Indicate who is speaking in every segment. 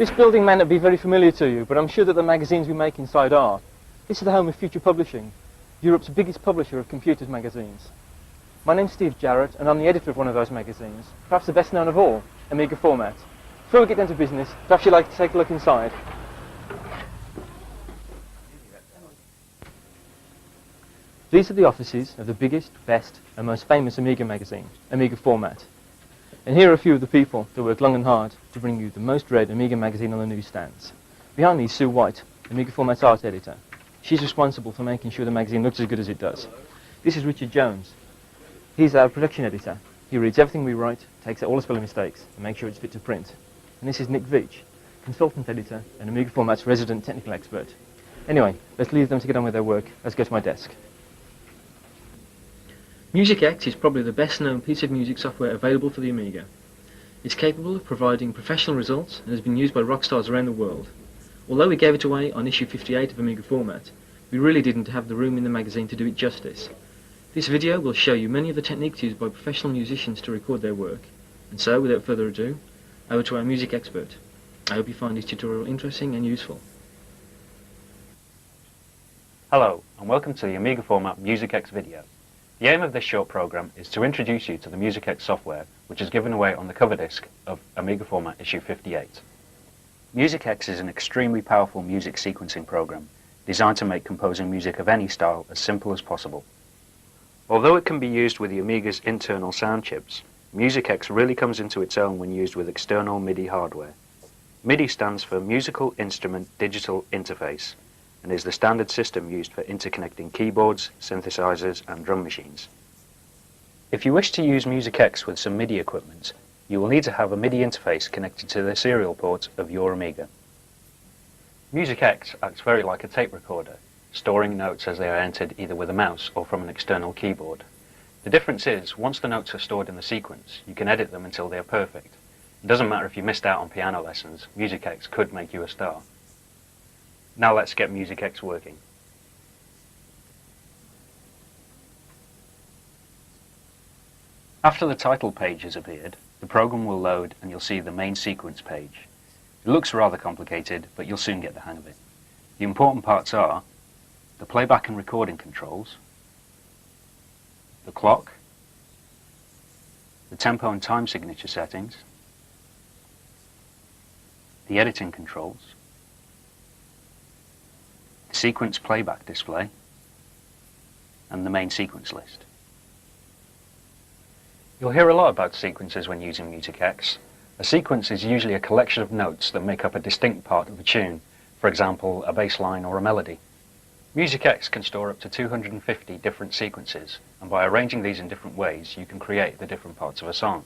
Speaker 1: This building may not be very familiar to you, but I'm sure that the magazines we make inside are. This is the home of Future Publishing, Europe's biggest publisher of computers magazines. My name's Steve Jarrett, and I'm the editor of one of those magazines, perhaps the best known of all, Amiga Format. Before we get down to business, perhaps you'd like to take a look inside. These are the offices of the biggest, best, and most famous Amiga magazine, Amiga Format. And here are a few of the people that work long and hard to bring you the most read Amiga magazine on the newsstands. Behind me is Sue White, Amiga Format's art editor. She's responsible for making sure the magazine looks as good as it does. This is Richard Jones. He's our production editor. He reads everything we write, takes out all the spelling mistakes, and makes sure it's fit to print. And this is Nick Veach, consultant editor and Amiga Format's resident technical expert. Anyway, let's leave them to get on with their work. Let's go to my desk. MusicX is probably the best known piece of music software available for the Amiga. It's capable of providing professional results and has been used by rock stars around the world. Although we gave it away on issue 58 of Amiga Format, we really didn't have the room in the magazine to do it justice. This video will show you many of the techniques used by professional musicians to record their work. And so, without further ado, over to our music expert. I hope you find this tutorial interesting and useful.
Speaker 2: Hello, and welcome to the Amiga Format MusicX video. The aim of this short program is to introduce you to the MusicX software, which is given away on the cover disc of Amiga Format issue 58. MusicX is an extremely powerful music sequencing program designed to make composing music of any style as simple as possible. Although it can be used with the Amiga's internal sound chips, MusicX really comes into its own when used with external MIDI hardware. MIDI stands for Musical Instrument Digital Interface, and is the standard system used for interconnecting keyboards, synthesizers, and drum machines. If you wish to use MusicX with some MIDI equipment, you will need to have a MIDI interface connected to the serial port of your Amiga. MusicX acts very like a tape recorder, storing notes as they are entered either with a mouse or from an external keyboard. The difference is, once the notes are stored in the sequence, you can edit them until they are perfect. It doesn't matter if you missed out on piano lessons, MusicX could make you a star. Now let's get MusicX working. After the title page has appeared, the program will load and you'll see the main sequence page. It looks rather complicated, but you'll soon get the hang of it. The important parts are the playback and recording controls, the clock, the tempo and time signature settings, the editing controls, the sequence playback display, and the main sequence list. You'll hear a lot about sequences when using MusicX. A sequence is usually a collection of notes that make up a distinct part of a tune, for example, a bass line or a melody. MusicX can store up to 250 different sequences, and by arranging these in different ways, you can create the different parts of a song.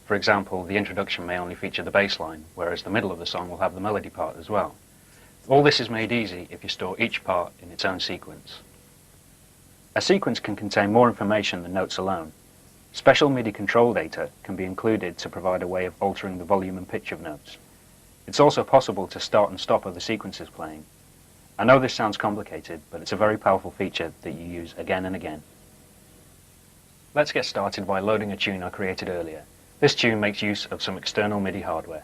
Speaker 2: For example, the introduction may only feature the bass line, whereas the middle of the song will have the melody part as well. All this is made easy if you store each part in its own sequence. A sequence can contain more information than notes alone. Special MIDI control data can be included to provide a way of altering the volume and pitch of notes. It's also possible to start and stop other sequences playing. I know this sounds complicated, but it's a very powerful feature that you use again and again. Let's get started by loading a tune I created earlier. This tune makes use of some external MIDI hardware.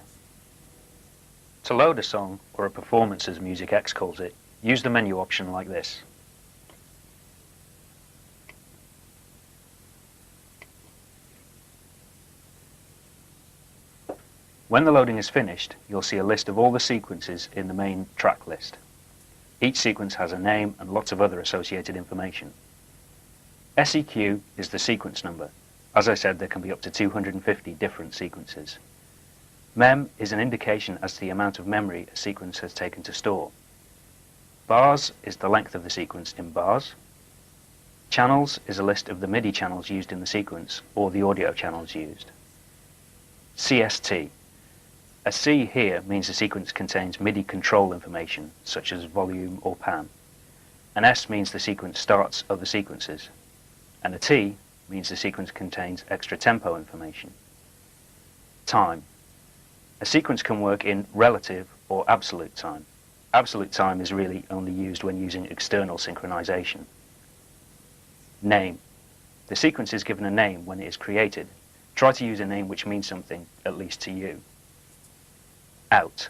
Speaker 2: To load a song, or a performance as MusicX calls it, use the menu option like this. When the loading is finished, you'll see a list of all the sequences in the main track list. Each sequence has a name and lots of other associated information. SEQ is the sequence number. As I said, there can be up to 250 different sequences. Mem is an indication as to the amount of memory a sequence has taken to store. Bars is the length of the sequence in bars. Channels is a list of the MIDI channels used in the sequence, or the audio channels used. CST. A C here means the sequence contains MIDI control information, such as volume or pan. An S means the sequence starts other sequences. And a T means the sequence contains extra tempo information. Time. A sequence can work in relative or absolute time. Absolute time is really only used when using external synchronization. Name. The sequence is given a name when it is created. Try to use a name which means something, at least to you. Out.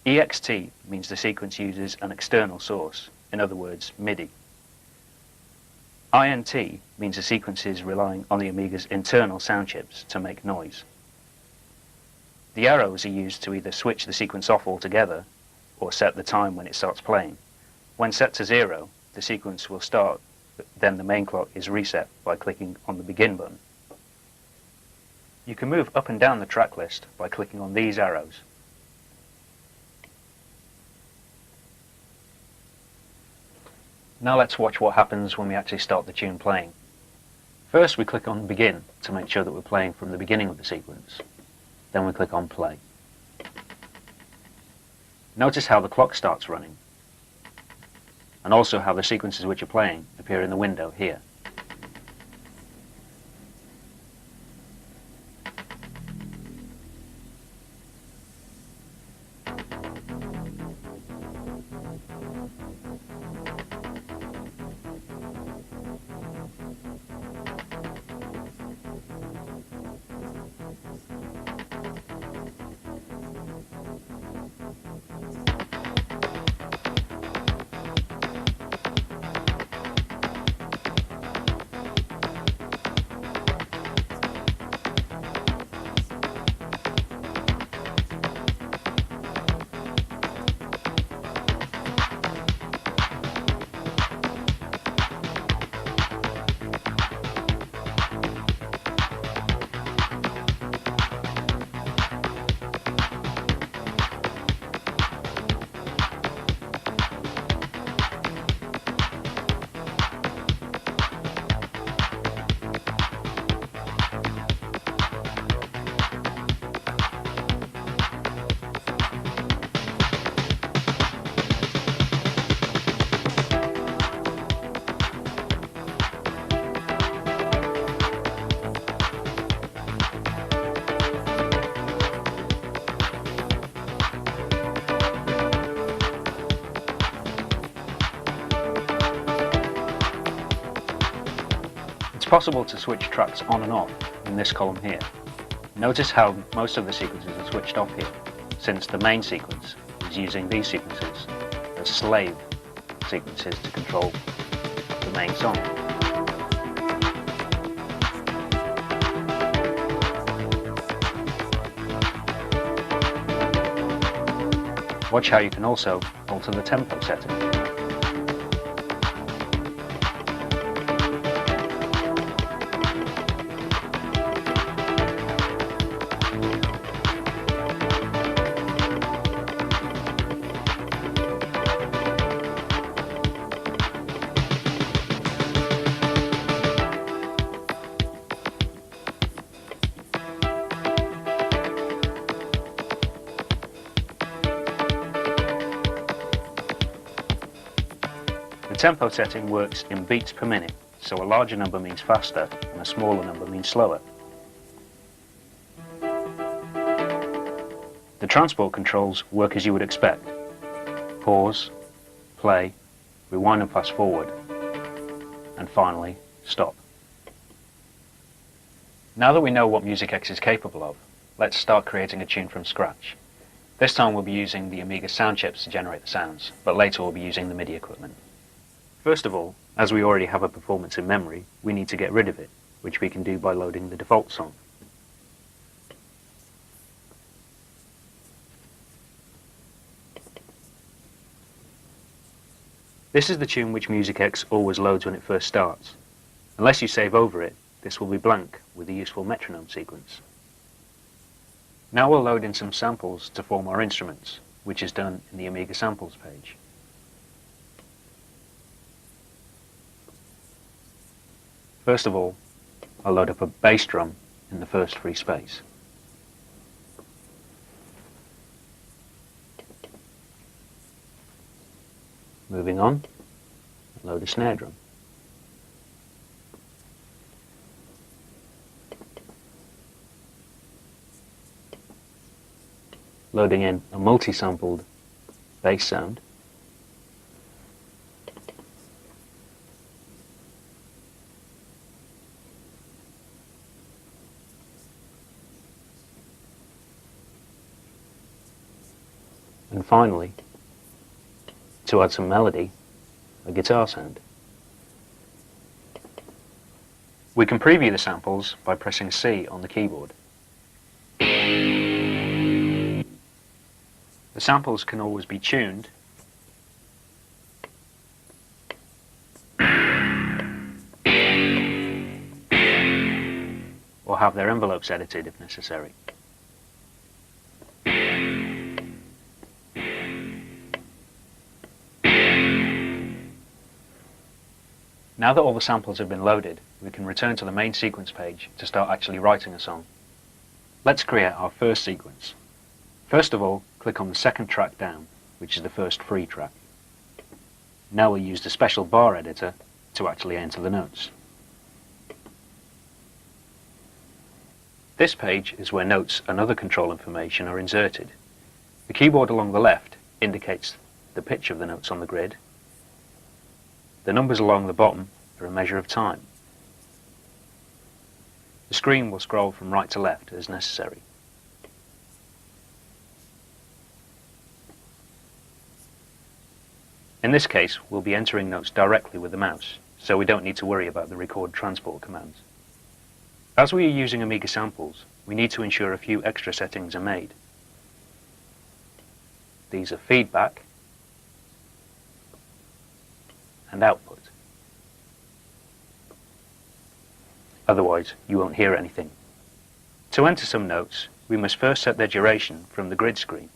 Speaker 2: EXT means the sequence uses an external source, in other words, MIDI. INT means the sequence is relying on the Amiga's internal sound chips to make noise. The arrows are used to either switch the sequence off altogether or set the time when it starts playing. When set to 0, the sequence will start, then the main clock is reset by clicking on the begin button. You can move up and down the track list by clicking on these arrows. Now let's watch what happens when we actually start the tune playing. First we click on Begin to make sure that we're playing from the beginning of the sequence. Then we click on Play. Notice how the clock starts running, and also how the sequences which are playing appear in the window here. It's possible to switch tracks on and off in this column here. Notice how most of the sequences are switched off here, since the main sequence is using these sequences as slave sequences to control the main song. Watch how you can also alter the tempo setting. The tempo setting works in beats per minute, so a larger number means faster and a smaller number means slower. The transport controls work as you would expect. Pause, play, rewind and fast forward, and finally, stop. Now that we know what MusicX is capable of, let's start creating a tune from scratch. This time we'll be using the Amiga sound chips to generate the sounds, but later we'll be using the MIDI equipment. First of all, as we already have a performance in memory, we need to get rid of it, which we can do by loading the default song. This is the tune which MusicX always loads when it first starts. Unless you save over it, this will be blank with a useful metronome sequence. Now we'll load in some samples to form our instruments, which is done in the Amiga Samples page. First of all, I'll load up a bass drum in the first free space. Moving on, load a snare drum. Loading in a multi-sampled bass sound. And and finally, to add some melody, a guitar sound. We can preview the samples by pressing C on the keyboard. The samples can always be tuned or have their envelopes edited if necessary. Now that all the samples have been loaded, we can return to the main sequence page to start actually writing a song. Let's create our first sequence. First of all, click on the second track down, which is the first free track. Now we'll use the special bar editor to actually enter the notes. This page is where notes and other control information are inserted. The keyboard along the left indicates the pitch of the notes on the grid. The numbers along the bottom are a measure of time. The screen will scroll from right to left as necessary. In this case, we'll be entering notes directly with the mouse, so we don't need to worry about the record transport commands. As we are using Amiga samples, we need to ensure a few extra settings are made. These are feedback and output. Otherwise, you won't hear anything. To enter some notes, we must first set their duration from the grid screen.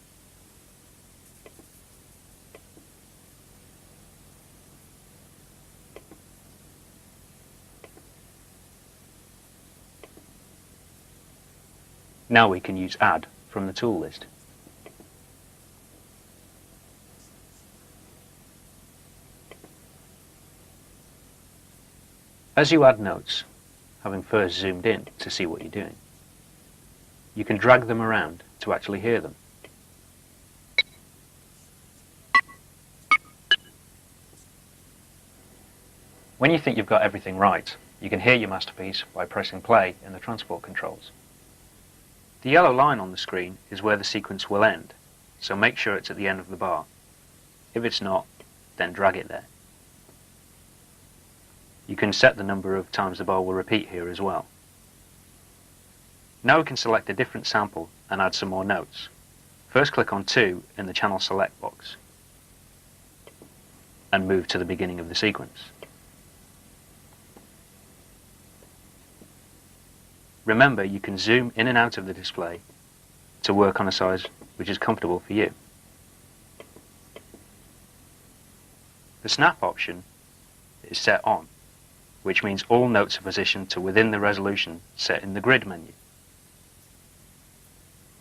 Speaker 2: Now we can use Add from the tool list. As you add notes, having first zoomed in to see what you're doing, you can drag them around to actually hear them. When you think you've got everything right, you can hear your masterpiece by pressing play in the transport controls. The yellow line on the screen is where the sequence will end, so make sure it's at the end of the bar. If it's not, then drag it there. You can set the number of times the bar will repeat here as well. Now we can select a different sample and add some more notes. First click on 2 in the channel select box and move to the beginning of the sequence. Remember, you can zoom in and out of the display to work on a size which is comfortable for you. The snap option is set on, which means all notes are positioned to within the resolution set in the grid menu.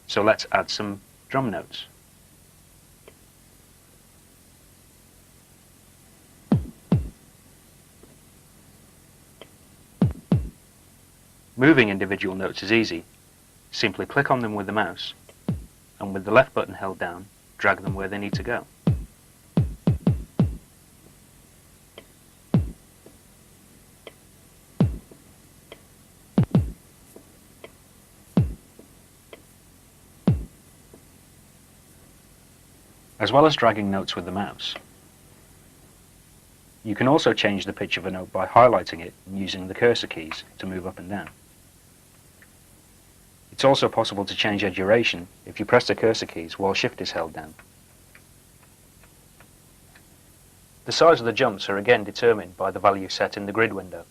Speaker 2: So let's add some drum notes. Moving individual notes is easy. Simply click on them with the mouse, and with the left button held down, drag them where they need to go. As well as dragging notes with the mouse, you can also change the pitch of a note by highlighting it and using the cursor keys to move up and down. It's also possible to change their duration if you press the cursor keys while Shift is held down. The size of the jumps are again determined by the value set in the grid window.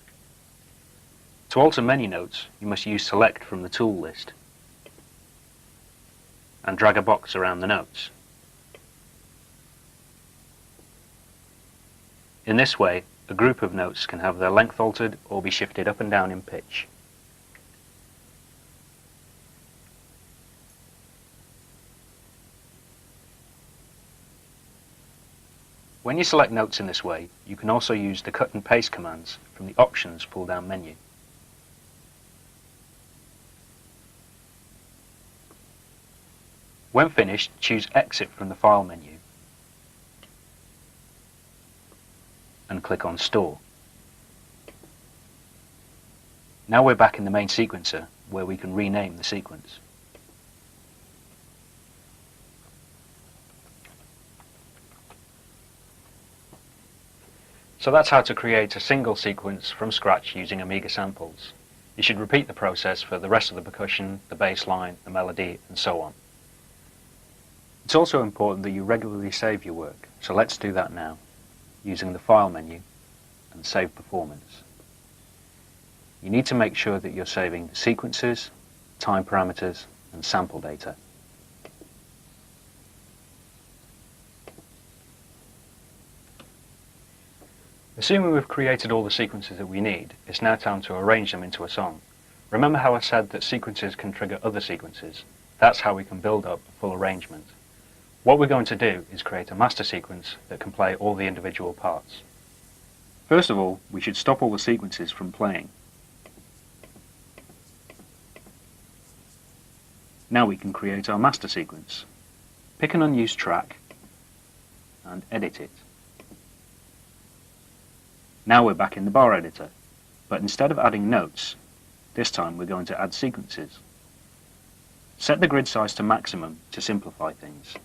Speaker 2: To alter many notes, you must use Select from the tool list and drag a box around the notes. In this way, a group of notes can have their length altered or be shifted up and down in pitch. When you select notes in this way, you can also use the cut and paste commands from the Options pull-down menu. When finished, choose Exit from the File menu and click on Store. Now we're back in the main sequencer, where we can rename the sequence. So that's how to create a single sequence from scratch using Amiga samples. You should repeat the process for the rest of the percussion, the bass line, the melody, and so on. It's also important that you regularly save your work, so let's do that now, using the File menu and Save Performance. You need to make sure that you're saving sequences, time parameters, and sample data. Assuming we've created all the sequences that we need, it's now time to arrange them into a song. Remember how I said that sequences can trigger other sequences? That's how we can build up a full arrangement. What we're going to do is create a master sequence that can play all the individual parts. First of all, we should stop all the sequences from playing. Now we can create our master sequence. Pick an unused track and edit it. Now we're back in the bar editor, but instead of adding notes, this time we're going to add sequences. Set the grid size to maximum to simplify things.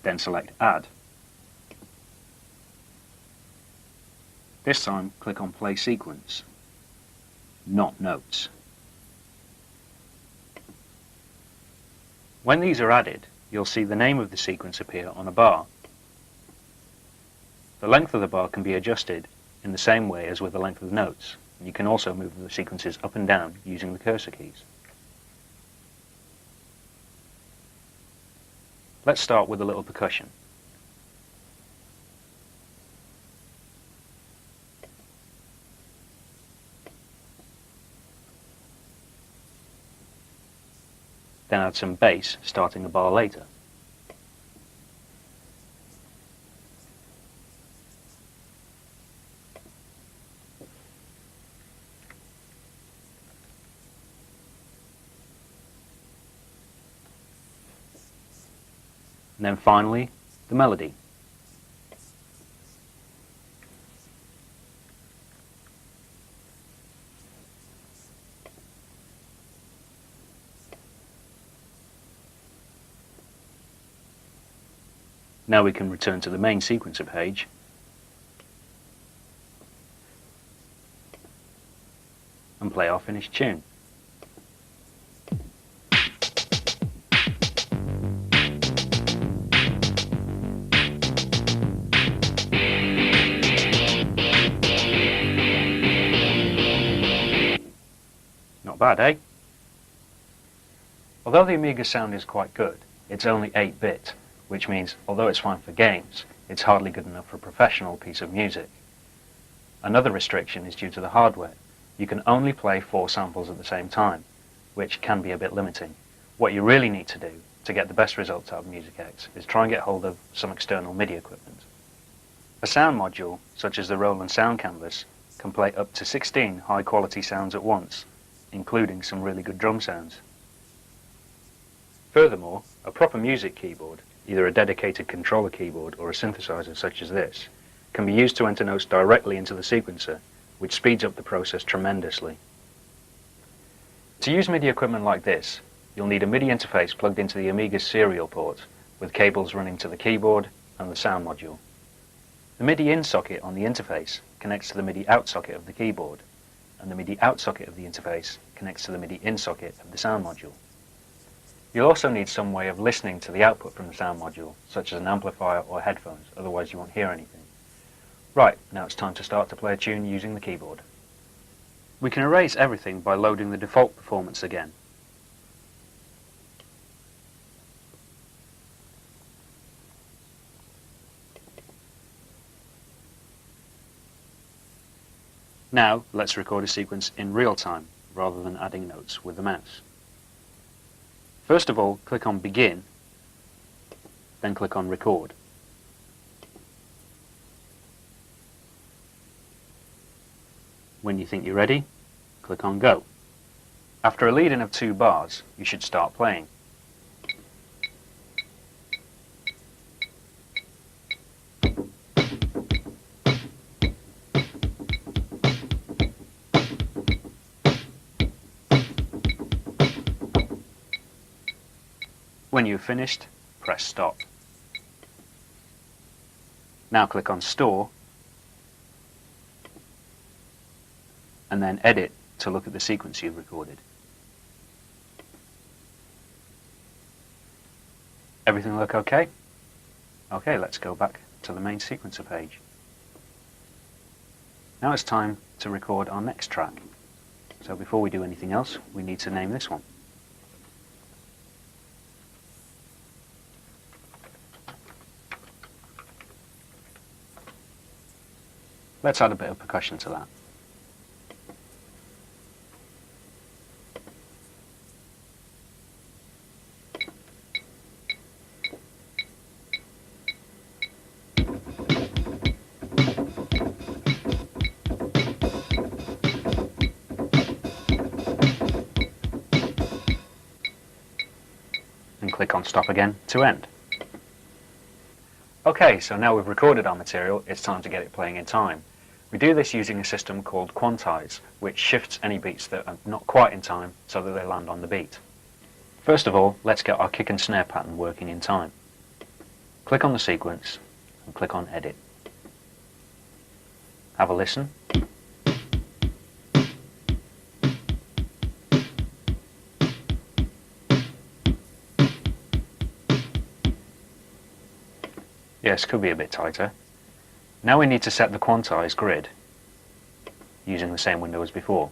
Speaker 2: Then select Add. This time click on Play Sequence, not Notes. When these are added, you'll see the name of the sequence appear on a bar. The length of the bar can be adjusted in the same way as with the length of the notes. You can also move the sequences up and down using the cursor keys. Let's start with a little percussion. Then add some bass, starting a bar later. And then finally, the melody. Now we can return to the main sequencer page and play our finished tune. Not bad, eh? Although the Amiga sound is quite good, it's only 8-bit. Which means, although it's fine for games, it's hardly good enough for a professional piece of music. Another restriction is due to the hardware. You can only play 4 samples at the same time, which can be a bit limiting. What you really need to do to get the best results out of MusicX is try and get hold of some external MIDI equipment. A sound module, such as the Roland Sound Canvas, can play up to 16 high-quality sounds at once, including some really good drum sounds. Furthermore, a proper music keyboard, either a dedicated controller keyboard or a synthesizer such as this, can be used to enter notes directly into the sequencer, which speeds up the process tremendously. To use MIDI equipment like this, you'll need a MIDI interface plugged into the Amiga's serial port, with cables running to the keyboard and the sound module. The MIDI in socket on the interface connects to the MIDI out socket of the keyboard, and the MIDI out socket of the interface connects to the MIDI in socket of the sound module. You'll also need some way of listening to the output from the sound module, such as an amplifier or headphones, otherwise you won't hear anything. Right, now it's time to start to play a tune using the keyboard. We can erase everything by loading the default performance again. Now let's record a sequence in real time, rather than adding notes with the mouse. First of all, click on Begin, then click on Record. When you think you're ready, click on Go. After a lead-in of 2 bars, you should start playing. When you've finished, press stop. Now click on Store and then Edit to look at the sequence you've recorded. Everything look okay? Okay, let's go back to the main sequencer page. Now it's time to record our next track. So before we do anything else, we need to name this one. Let's add a bit of percussion to that. And click on Stop again to end. Okay, so now we've recorded our material, it's time to get it playing in time. We do this using a system called quantize, which shifts any beats that are not quite in time so that they land on the beat. First of all, let's get our kick and snare pattern working in time. Click on the sequence and click on Edit. Have a listen. Yes, could be a bit tighter. Now we need to set the quantize grid using the same window as before.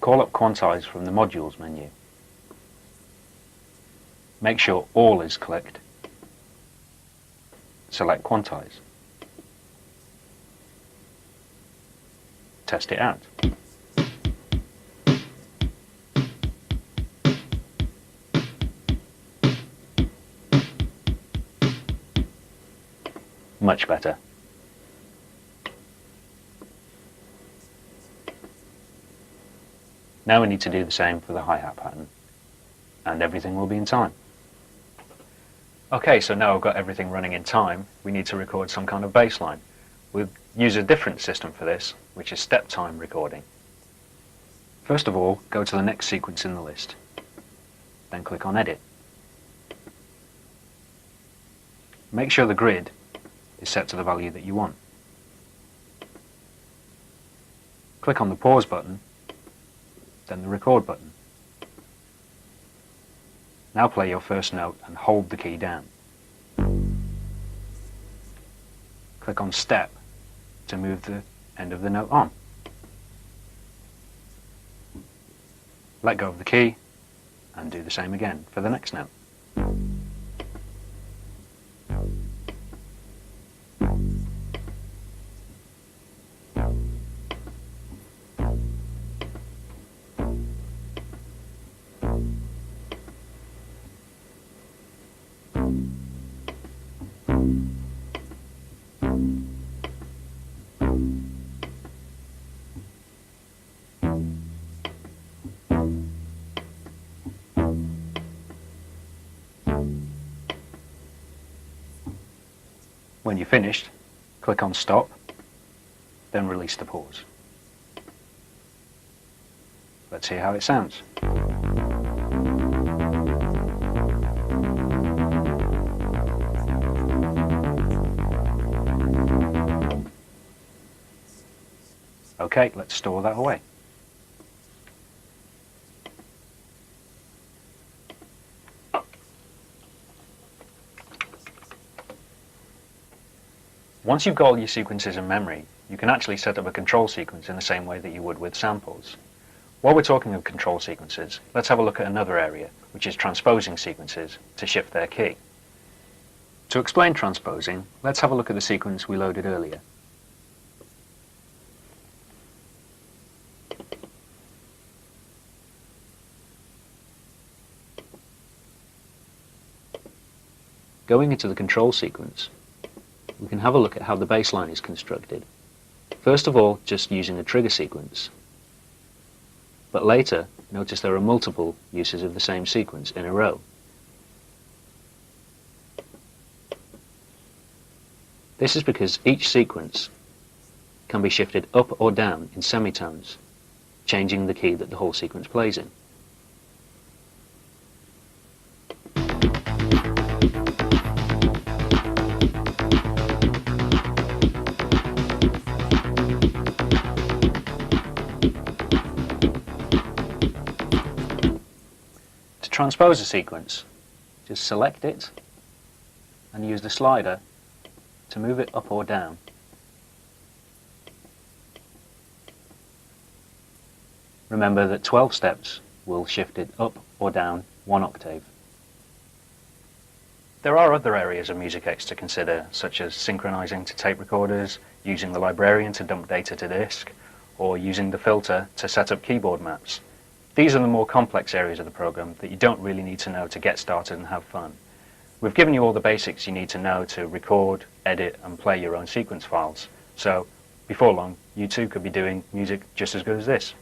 Speaker 2: Call up quantize from the modules menu. Make sure all is clicked. Select quantize. Test it out. Much better. Now we need to do the same for the hi-hat pattern, and everything will be in time. Okay, so now I've got everything running in time, we need to record some kind of bass line. We'll use a different system for this, which is step time recording. First of all, go to the next sequence in the list, then click on Edit. Make sure the grid is set to the value that you want. Click on the pause button, then the record button. Now play your first note and hold the key down. Click on Step to move the end of the note on. Let go of the key and do the same again for the next note. When you're finished, click on Stop, then release the pause. Let's hear how it sounds. Okay, let's store that away. Once you've got all your sequences in memory, you can actually set up a control sequence in the same way that you would with samples. While we're talking of control sequences, let's have a look at another area, which is transposing sequences to shift their key. To explain transposing, let's have a look at the sequence we loaded earlier. Going into the control sequence, we can have a look at how the bass line is constructed. First of all, just using a trigger sequence. But later, notice there are multiple uses of the same sequence in a row. This is because each sequence can be shifted up or down in semitones, changing the key that the whole sequence plays in. To transpose a sequence, just select it and use the slider to move it up or down. Remember that 12 steps will shift it up or down 1 octave. There are other areas of MusicX to consider, such as synchronizing to tape recorders, using the librarian to dump data to disk, or using the filter to set up keyboard maps. These are the more complex areas of the program that you don't really need to know to get started and have fun. We've given you all the basics you need to know to record, edit, and play your own sequence files. So, before long, you too could be doing music just as good as this.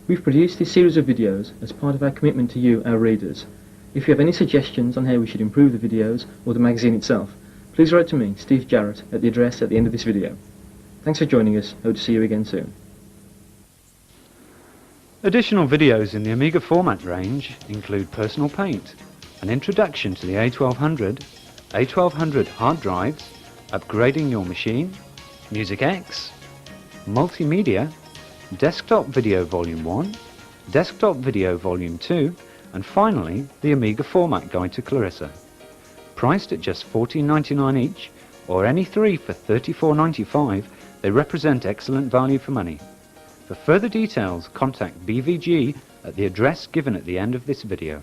Speaker 1: We've produced this series of videos as part of our commitment to you, our readers. If you have any suggestions on how we should improve the videos or the magazine itself, please write to me, Steve Jarrett, at the address at the end of this video. Thanks for joining us. Hope to see you again soon.
Speaker 3: Additional videos in the Amiga Format range include Personal Paint, an introduction to the A1200, A1200 hard drives, upgrading your machine, MusicX, Multimedia, Desktop Video Volume 1, Desktop Video Volume 2, and finally the Amiga Format Guide to Clarissa. Priced at just $14.99 each, or any three for $34.95, they represent excellent value for money. For further details, contact BVG at the address given at the end of this video.